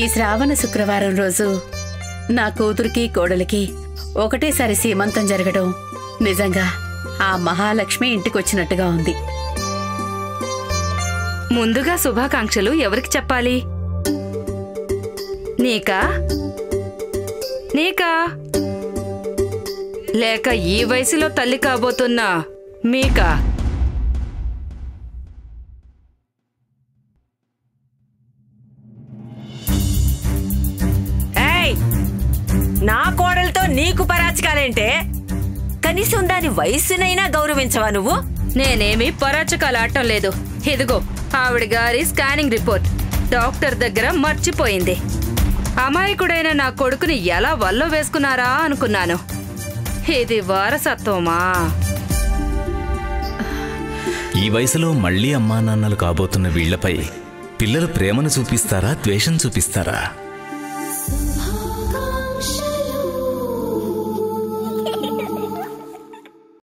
ఈ శ్రావణ శుక్రవారం రోజు నా కూతురికి కోడలికి ఒకటేసారి సీమంతం జరగడం నిజంగా ఆ మహాలక్ష్మి ఇంటికొచ్చినట్టుగా ఉంది. ముందుగా శుభాకాంక్షలు ఎవరికి చెప్పాలి? నీకా నీకా లేక ఈ వయసులో తల్లి కాబోతున్నా మీకా? ఏయ్, నా కోడలతో నీకు పరాచకాలేంటే? కనీసం దాని వయసునైనా గౌరవించవా నువ్వు? నేనేమి పరాచకాలు ఆడటం లేదు. ఇదిగో ఆవిడ గారి స్కానింగ్ రిపోర్ట్ డాక్టర్ దగ్గర మర్చిపోయింది. అమాయకుడైన నా కొడుకుని ఎలా వల్లో వేసుకున్నారా అనుకున్నాను. ఇది వారసత్వమా? ఈ వయసులో మళ్ళీ అమ్మా నాన్నలు కాబోతున్న వీళ్లపై పిల్లలు ప్రేమను చూపిస్తారా, ద్వేషం చూపిస్తారా?